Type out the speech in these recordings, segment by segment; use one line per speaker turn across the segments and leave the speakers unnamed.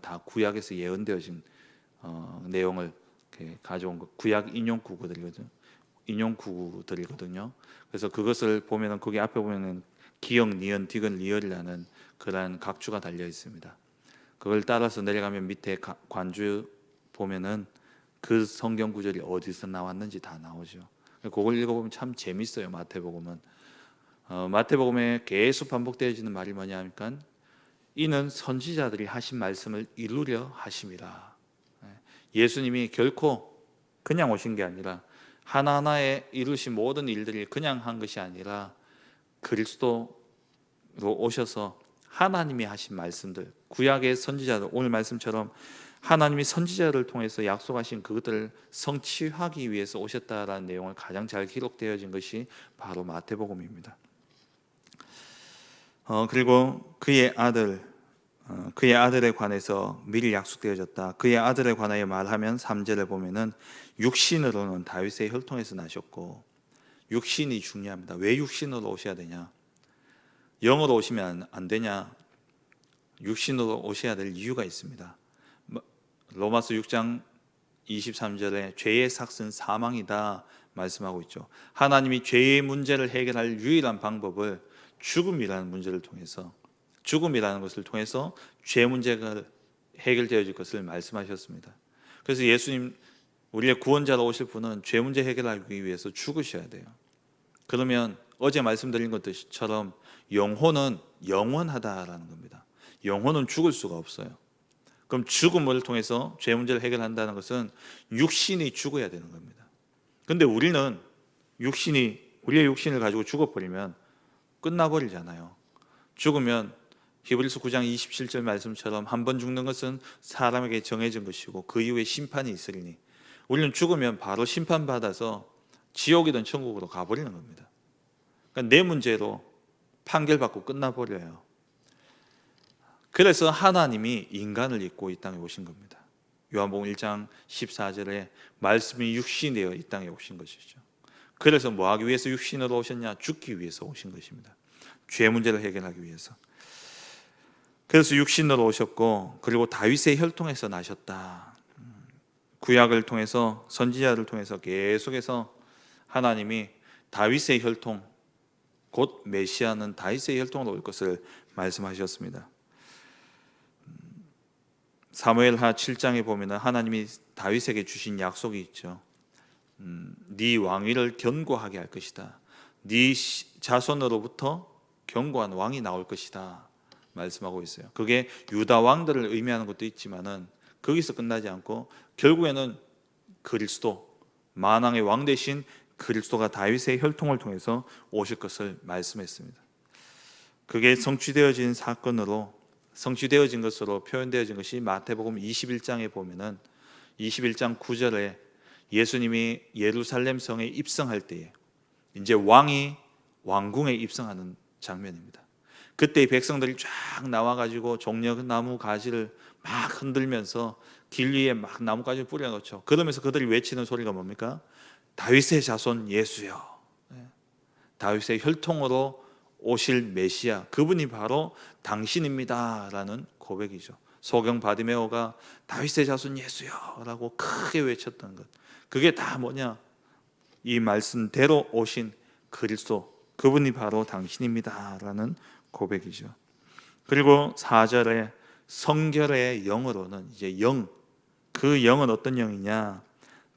다 구약에서 예언되어진 내용을 가져온 구약 인용구들이거든요. 그래서 그것을 보면은 거기 앞에 보면은 기역, 니은, 디귿, 리을이라는 그러한 각주가 달려 있습니다. 그걸 따라서 내려가면 밑에 관주 보면은 그 성경 구절이 어디서 나왔는지 다 나오죠. 그걸 읽어보면 참 재밌어요. 마태복음은 마태복음에 계속 반복되어지는 말이 뭐냐 하니까 이는 선지자들이 하신 말씀을 이루려 하심이라. 예수님이 결코 그냥 오신 게 아니라 하나하나에 이루신 모든 일들이 그냥 한 것이 아니라 그리스도로 오셔서 하나님이 하신 말씀들, 구약의 선지자들, 오늘 말씀처럼 하나님이 선지자를 통해서 약속하신 그것들을 성취하기 위해서 오셨다라는 내용을 가장 잘 기록되어진 것이 바로 마태복음입니다. 그리고 그의 아들에 관해서 미리 약속되어졌다. 그의 아들에 관하여 말하면 3절에 보면은 육신으로는 다윗의 혈통에서 나셨고, 육신이 중요합니다. 왜 육신으로 오셔야 되냐? 영으로 오시면 안 되냐? 육신으로 오셔야 될 이유가 있습니다. 로마서 6장 23절에 죄의 삭은 사망이다 말씀하고 있죠. 하나님이 죄의 문제를 해결할 유일한 방법을 죽음이라는 것을 통해서 죄 문제가 해결되어질 것을 말씀하셨습니다. 그래서 예수님, 우리의 구원자로 오실 분은 죄 문제 해결하기 위해서 죽으셔야 돼요. 그러면 어제 말씀드린 것처럼 영혼은 영원하다라는 겁니다. 영혼은 죽을 수가 없어요. 그럼 죽음을 통해서 죄 문제를 해결한다는 것은 육신이 죽어야 되는 겁니다. 근데 우리의 육신을 가지고 죽어버리면 끝나버리잖아요. 죽으면 히브리서 9장 27절 말씀처럼 한 번 죽는 것은 사람에게 정해진 것이고 그 이후에 심판이 있으리니, 우리는 죽으면 바로 심판받아서 지옥이든 천국으로 가버리는 겁니다. 그러니까 내 문제로 판결받고 끝나버려요. 그래서 하나님이 인간을 입고 이 땅에 오신 겁니다. 요한복음 1장 14절에 말씀이 육신이 되어 이 땅에 오신 것이죠. 그래서 뭐 하기 위해서 육신으로 오셨냐? 죽기 위해서 오신 것입니다. 죄 문제를 해결하기 위해서. 그래서 육신으로 오셨고, 그리고 다윗의 혈통에서 나셨다. 구약을 통해서, 선지자를 통해서 계속해서 하나님이 다윗의 혈통, 곧 메시아는 다윗의 혈통으로 올 것을 말씀하셨습니다. 사무엘하 7장에 보면 하나님이 다윗에게 주신 약속이 있죠. 네 왕위를 견고하게 할 것이다. 네 자손으로부터 견고한 왕이 나올 것이다 말씀하고 있어요. 그게 유다 왕들을 의미하는 것도 있지만은 거기서 끝나지 않고 결국에는 그리스도, 만왕의 왕 대신 그리스도가 다윗의 혈통을 통해서 오실 것을 말씀했습니다. 그게 성취되어진 것으로 표현되어진 것이 마태복음 21장에 보면은 21장 9절에 예수님이 예루살렘 성에 입성할 때에 이제 왕이 왕궁에 입성하는 장면입니다. 그때 백성들이 쫙 나와가지고 종려나무 가지를 막 흔들면서 길 위에 막 나뭇가지를 뿌려놓죠. 그러면서 그들이 외치는 소리가 뭡니까? 다윗의 자손 예수여. 다윗의 혈통으로 오실 메시아, 그분이 바로 당신입니다 라는 고백이죠. 소경 바디메오가 다윗의 자손 예수여 라고 크게 외쳤던 것, 그게 다 뭐냐? 이 말씀대로 오신 그리스도, 그분이 바로 당신입니다 라는 고백이죠. 그리고 4절에 성결의 영으로는 이제 그 영은 어떤 영이냐?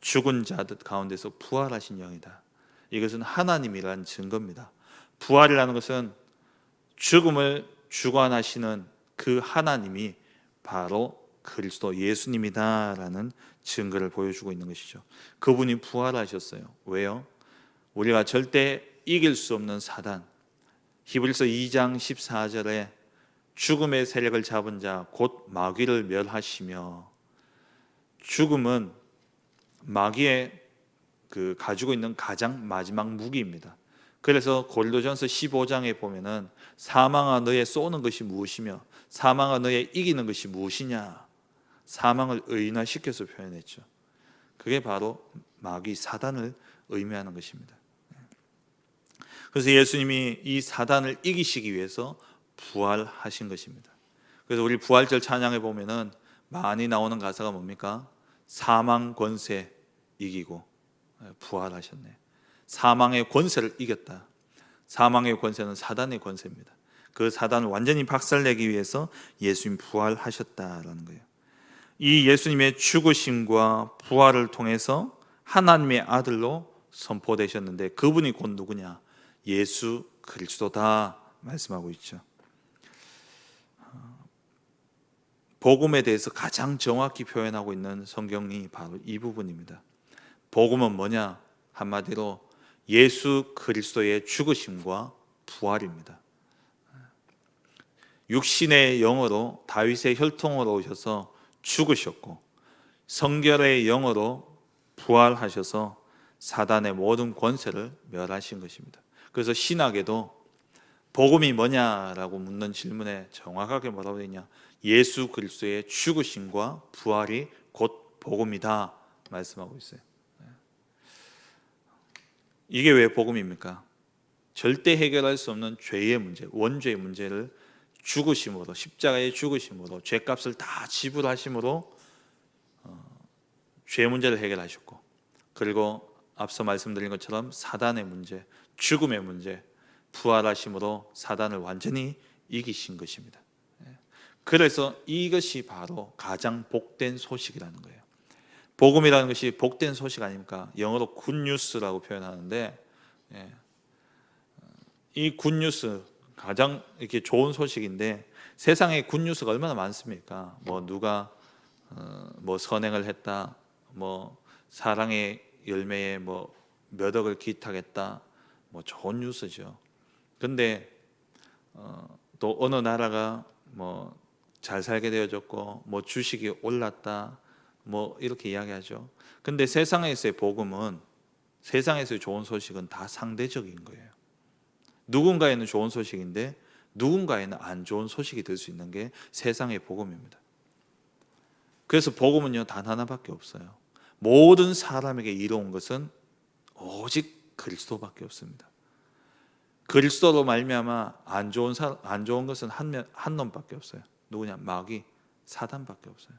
죽은 자들 가운데서 부활하신 영이다. 이것은 하나님이라는 증거입니다. 부활이라는 것은 죽음을 주관하시는 그 하나님이 바로 그리스도 예수님이다라는 증거를 보여주고 있는 것이죠. 그분이 부활하셨어요. 왜요? 우리가 절대 이길 수 없는 사단, 히브리서 2장 14절에 죽음의 세력을 잡은 자 곧 마귀를 멸하시며, 죽음은 마귀의 가지고 있는 가장 마지막 무기입니다. 그래서 고린도전서 15장에 보면은 사망아 너의 쏘는 것이 무엇이며 사망아 너의 이기는 것이 무엇이냐? 사망을 의인화시켜서 표현했죠. 그게 바로 마귀 사단을 의미하는 것입니다. 그래서 예수님이 이 사단을 이기시기 위해서 부활하신 것입니다. 그래서 우리 부활절 찬양에 보면은 많이 나오는 가사가 뭡니까? 사망 권세 이기고 부활하셨네. 사망의 권세를 이겼다. 사망의 권세는 사단의 권세입니다. 그 사단을 완전히 박살내기 위해서 예수님 부활하셨다라는 거예요. 이 예수님의 죽으심과 부활을 통해서 하나님의 아들로 선포되셨는데 그분이 곧 누구냐? 예수 그리스도다 말씀하고 있죠. 복음에 대해서 가장 정확히 표현하고 있는 성경이 바로 이 부분입니다. 복음은 뭐냐? 한마디로 예수 그리스도의 죽으심과 부활입니다. 육신의 영으로 다윗의 혈통으로 오셔서 죽으셨고 성결의 영으로 부활하셔서 사단의 모든 권세를 멸하신 것입니다. 그래서 신학에도 복음이 뭐냐라고 묻는 질문에 정확하게 뭐라고 되냐? 예수 그리스도의 죽으심과 부활이 곧 복음이다 말씀하고 있어요. 이게 왜 복음입니까? 절대 해결할 수 없는 죄의 문제, 원죄의 문제를 죽으심으로, 십자가의 죽으심으로, 죄값을 다 지불하심으로 죄 문제를 해결하셨고, 그리고 앞서 말씀드린 것처럼 사단의 문제, 죽음의 문제, 부활하심으로 사단을 완전히 이기신 것입니다. 그래서 이것이 바로 가장 복된 소식이라는 거예요. 복음이라는 것이 복된 소식 아닙니까? 영어로 굿뉴스라고 표현하는데, 이 굿뉴스 가장 이렇게 좋은 소식인데 세상에 굿뉴스가 얼마나 많습니까? 뭐 누가 뭐 선행을 했다, 뭐 사랑의 열매에 뭐 몇 억을 기탁했다, 뭐 좋은 뉴스죠. 근데 또 어느 나라가 뭐 잘 살게 되어졌고 뭐 주식이 올랐다, 뭐 이렇게 이야기하죠. 근데 세상에서의 복음은, 세상에서의 좋은 소식은 다 상대적인 거예요. 누군가에는 좋은 소식인데 누군가에는 안 좋은 소식이 될 수 있는 게 세상의 복음입니다. 그래서 복음은요 단 하나밖에 없어요. 모든 사람에게 이로운 것은 오직 그리스도밖에 없습니다. 그리스도로 말미암아 안 좋은 것은 한 놈밖에 없어요. 누구냐? 마귀, 사단밖에 없어요.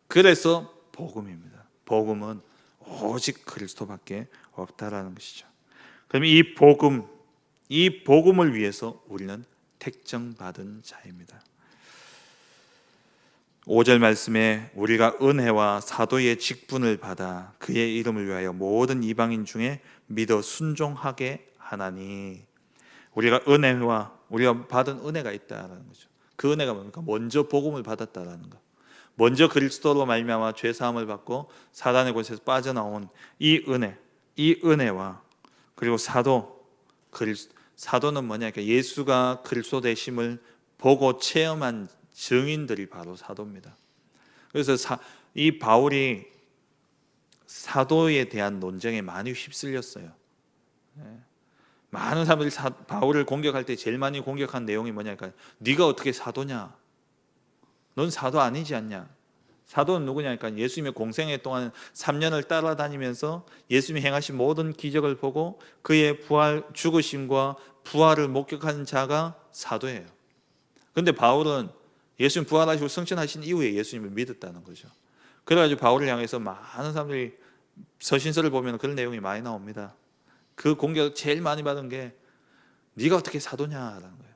그래서 복음입니다. 복음은 오직 그리스도밖에 없다라는 것이죠. 그럼 이 복음을 위해서 우리는 택정받은 자입니다. 5절 말씀에 우리가 은혜와 사도의 직분을 받아 그의 이름을 위하여 모든 이방인 중에 믿어 순종하게 하나니, 우리가 받은 은혜가 있다라는 거죠. 그 은혜가 뭡니까? 먼저 복음을 받았다라는 거. 먼저 그리스도로 말미암아 죄 사함을 받고 사단의 권세에서 빠져나온 이 은혜와 그리고 사도는 뭐냐? 그러니까 예수가 그리스도 되심을 보고 체험한 증인들이 바로 사도입니다. 그래서 이 바울이 사도에 대한 논쟁에 많이 휩쓸렸어요. 많은 사람들이 바울을 공격할 때 제일 많이 공격한 내용이 뭐냐? 그러니까 네가 어떻게 사도냐? 넌 사도 아니지 않냐? 사도는 누구냐? 그러니까 예수님의 공생애 동안 3년을 따라다니면서 예수님이 행하신 모든 기적을 보고 그의 죽으심과 부활을 목격한 자가 사도예요. 그런데 바울은 예수님 부활하시고 승천하신 이후에 예수님을 믿었다는 거죠. 그래가지고 바울을 향해서 많은 사람들이 서신서를 보면 그런 내용이 많이 나옵니다. 그 공격을 제일 많이 받은 게 네가 어떻게 사도냐라는 거예요.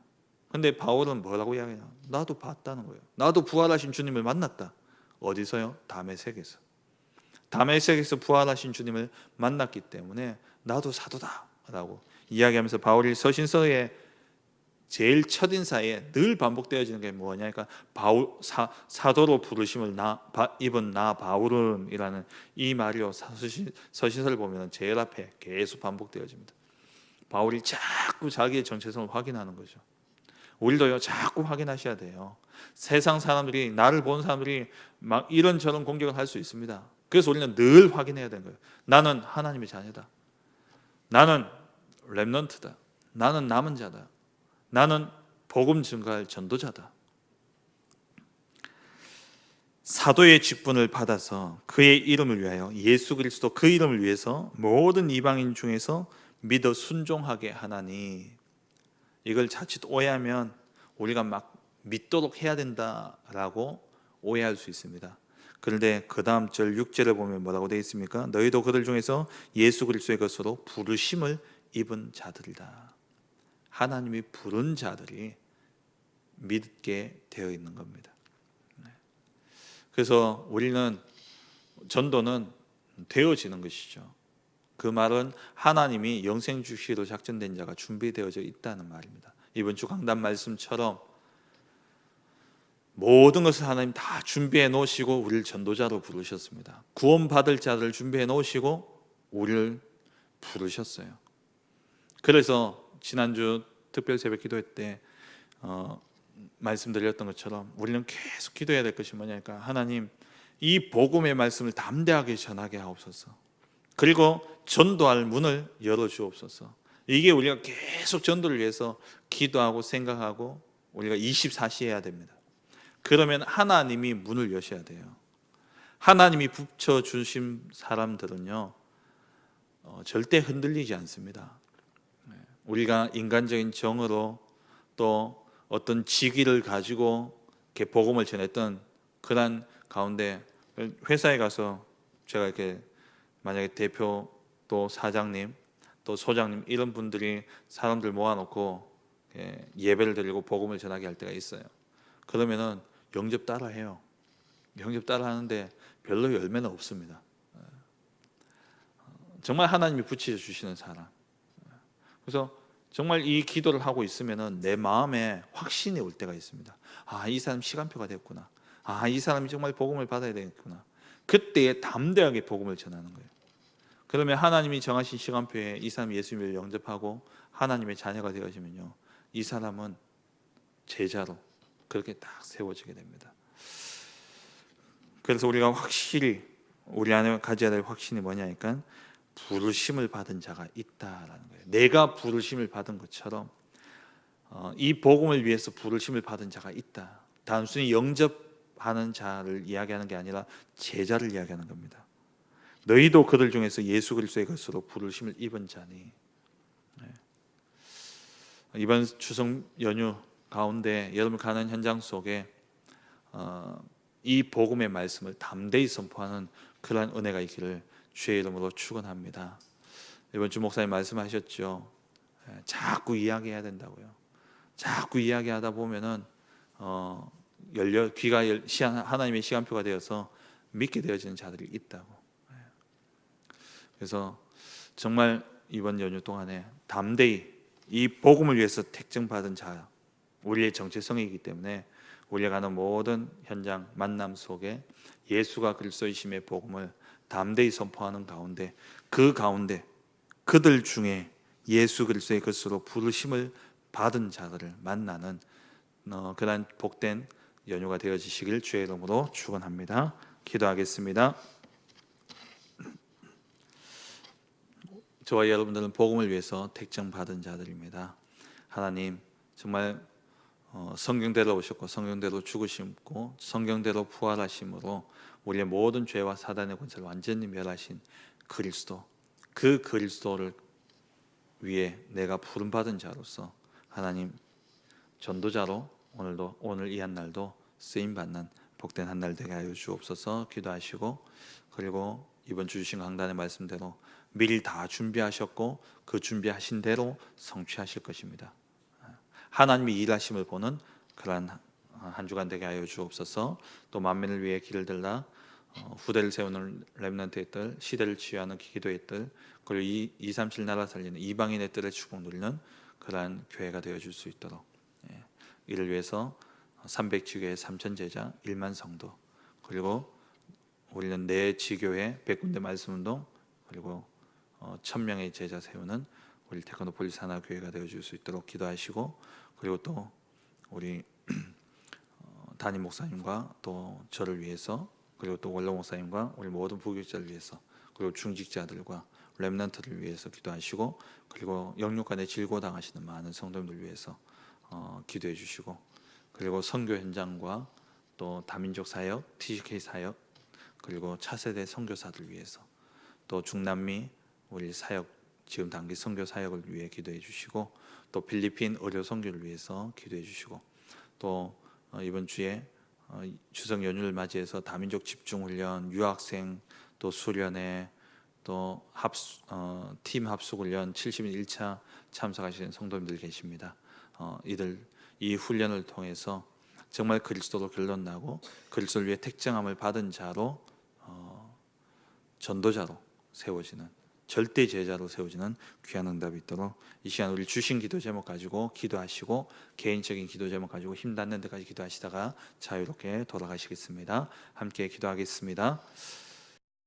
근데 바울은 뭐라고 이야기하냐? 나도 봤다는 거예요. 나도 부활하신 주님을 만났다. 어디서요? 다메섹에서. 다메섹에서 부활하신 주님을 만났기 때문에 나도 사도다라고 이야기하면서 바울이 서신서에 제일 첫인사에 늘 반복되어지는 게 뭐냐? 그러니까 사도로 부르심을 입은 나 바울은이라는 이 말이요, 서신서를 보면 제일 앞에 계속 반복되어집니다. 바울이 자꾸 자기의 정체성을 확인하는 거죠. 우리도요 자꾸 확인하셔야 돼요. 세상 사람들이, 나를 본 사람들이 막 이런저런 공격을 할 수 있습니다. 그래서 우리는 늘 확인해야 되는 거예요. 나는 하나님의 자녀다. 나는 렘넌트다. 나는 남은 자다. 나는 복음 증거할 전도자다. 사도의 직분을 받아서 그의 이름을 위하여, 예수 그리스도 그 이름을 위해서 모든 이방인 중에서 믿어 순종하게 하나니, 이걸 자칫 오해하면 우리가 막 믿도록 해야 된다라고 오해할 수 있습니다. 그런데 그 다음 절 6절을 보면 뭐라고 되어 있습니까? 너희도 그들 중에서 예수 그리스도의 것으로 부르심을 입은 자들이다. 하나님이 부른 자들이 믿게 되어 있는 겁니다. 그래서 우리는 전도는 되어지는 것이죠. 그 말은 하나님이 영생 주시기로 작정된 자가 준비되어져 있다는 말입니다. 이번 주 강단 말씀처럼 모든 것을 하나님 다 준비해 놓으시고 우리를 전도자로 부르셨습니다. 구원받을 자를 준비해 놓으시고 우리를 부르셨어요. 그래서 지난주 특별 새벽 기도회 때 말씀드렸던 것처럼 우리는 계속 기도해야 될 것이 뭐냐니까 하나님 이 복음의 말씀을 담대하게 전하게 하옵소서. 그리고 전도할 문을 열어주옵소서. 이게 우리가 계속 전도를 위해서 기도하고 생각하고 우리가 24시 해야 됩니다. 그러면 하나님이 문을 여셔야 돼요. 하나님이 붙여주신 사람들은요 절대 흔들리지 않습니다. 우리가 인간적인 정으로 또 어떤 직위를 가지고 이렇게 복음을 전했던 그런 가운데 회사에 가서 제가 이렇게 만약에 대표 또 사장님 또 소장님 이런 분들이 사람들 모아놓고 예배를 드리고 복음을 전하게 할 때가 있어요. 그러면은 영접 따라 해요. 영접 따라 하는데 별로 열매는 없습니다. 정말 하나님이 붙여 주시는 사람. 그래서 정말 이 기도를 하고 있으면은 내 마음에 확신이 올 때가 있습니다. 아, 이 사람 시간표가 됐구나. 아, 이 사람이 정말 복음을 받아야 되겠구나. 그때에 담대하게 복음을 전하는 거예요. 그러면 하나님이 정하신 시간표에 이 사람이 예수님을 영접하고 하나님의 자녀가 되어지면요, 이 사람은 제자로 그렇게 딱 세워지게 됩니다. 그래서 우리가 확실히 우리 안에 가져야 될 확신이 뭐냐니까 부르심을 받은 자가 있다라는 거예요. 내가 부르심을 받은 것처럼 이 복음을 위해서 부르심을 받은 자가 있다. 단순히 영접하는 자를 이야기하는 게 아니라 제자를 이야기하는 겁니다. 너희도 그들 중에서 예수 그리스도의 것으로 부르심을 입은 자니. 이번 추석 연휴 가운데 여러분 가는 현장 속에 이 복음의 말씀을 담대히 선포하는 그러한 은혜가 있기를 주의 이름으로 축원합니다. 이번 주 목사님 말씀하셨죠. 자꾸 이야기해야 된다고요. 자꾸 이야기하다 보면은 귀가 하나님의 시간표가 되어서 믿게 되어지는 자들이 있다고. 그래서 정말 이번 연휴 동안에 담대히 이 복음을 위해서 택정받은 자, 우리의 정체성이기 때문에 우리가 가는 모든 현장 만남 속에 예수가 그리스도이심의 복음을 담대히 선포하는 가운데 그 가운데 그들 중에 예수 그리스도의 것으로 부르심을 받은 자들을 만나는 그런 복된 연휴가 되어지시길 주의 이름으로 축원합니다. 기도하겠습니다. 저와 여러분들은 복음을 위해서 택정받은 자들입니다. 하나님 정말 성경대로 오셨고 성경대로 죽으심고 성경대로 부활하심으로 우리의 모든 죄와 사단의 권세를 완전히 멸하신 그리스도, 그 그리스도를 위해 내가 부름받은 자로서 하나님 전도자로 오늘 이 한 날도 쓰임받는 복된 한 날 되게 하여 주옵소서. 기도하시고 그리고 이번 주 주신 강단의 말씀대로 미리 다 준비하셨고 그 준비하신 대로 성취하실 것입니다. 하나님이 일하심을 보는 그러한 한 주간 되게 하여 주옵소서. 또 만민을 위해 길을 들라 후대를 세우는 렘넌트의 뜰, 시대를 치유하는 기도의 뜰, 그리고 237 나라 살리는 이방인의 뜰의 축복 누리는 그러한 교회가 되어줄 수 있도록 이를 위해서 300지교회 3,000제자 1만 성도, 그리고 우리는 내 지교회 100군데 말씀운동, 그리고 1,000명의 제자 세우는 우리 태권도 폴리스 하나 교회가 되어줄 수 있도록 기도하시고, 그리고 또 우리 담임 목사님과 또 저를 위해서, 그리고 또 원로 목사님과 우리 모든 부교육자를 위해서, 그리고 중직자들과 렘넌트를 위해서 기도하시고, 그리고 영육간에 질고당하시는 많은 성도님들 위해서 기도해 주시고, 그리고 선교 현장과 또 다민족 사역, TCK 사역, 그리고 차세대 선교사들 위해서, 또 중남미 우리 사역 지금 단기 선교 사역을 위해 기도해 주시고, 또 필리핀 의료 선교를 위해서 기도해 주시고, 또 이번 주에 추석 연휴를 맞이해서 다민족 집중훈련, 유학생 또 수련회 또 팀 합숙훈련 71차 참석하시는 성도님들 계십니다. 이 훈련을 통해서 정말 그리스도로 결론나고 그리스도를 위해 택정함을 받은 자로 전도자로 세워지는, 절대 제자로 세워지는 귀한 응답이 있도록 이 시간 우리 주신 기도 제목 가지고 기도하시고 개인적인 기도 제목 가지고 힘 닿는 데까지 기도하시다가 자유롭게 돌아가시겠습니다. 함께 기도하겠습니다.